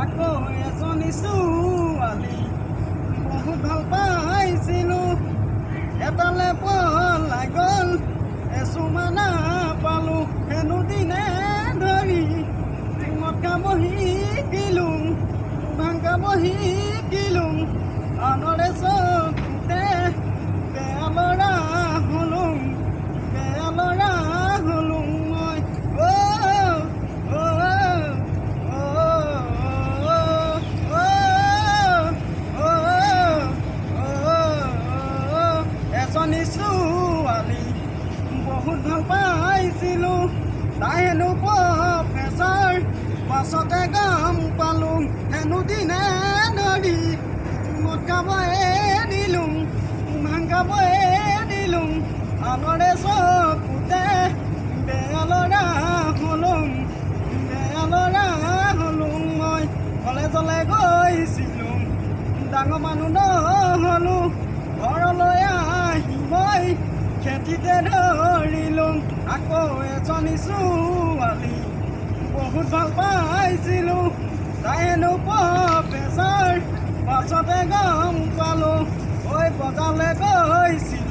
আকৌ এজনী ছোৱালী বহুত ভাল পাইছিলোঁ, এটালে পলাই গ'ল এচুমানা পালোঁ। হেনো দিনে ধৰি মদ খাব শিকিলোঁ, ভাং খাব শিকিলোঁ, আনৰে চকুতে বেয়া ল'ৰা হ'লোঁ, বেয়া ল'ৰা হ'লোঁ মই। এজনী ছোৱালী বহুত ভাল পাইছিলোঁ, তাই হেনো প্ৰফেচাৰ, পাছতে গম পালোঁ হেনো দিনে ধৰি মদ খাব এৰিলোঁ, ভাং খাব এৰিলোঁ, আনৰে চকুতে বেয়া ল'ৰা হ'লোঁ, বেয়া ল'ৰা হ'লোঁ মই। কলেজলৈ গৈছিলোঁ, ডাঙৰ মানুহ নহ'লোঁ, ঘৰলৈ আহি মই খেতিতে ধৰিলোঁ। আকৌ এজনী ছোৱালী বহুত ভাল পাইছিলোঁ, তাই হেনো প্ৰফেচাৰ, পাছতে গম পালোঁ, বজাৰলৈ গৈছিলোঁ।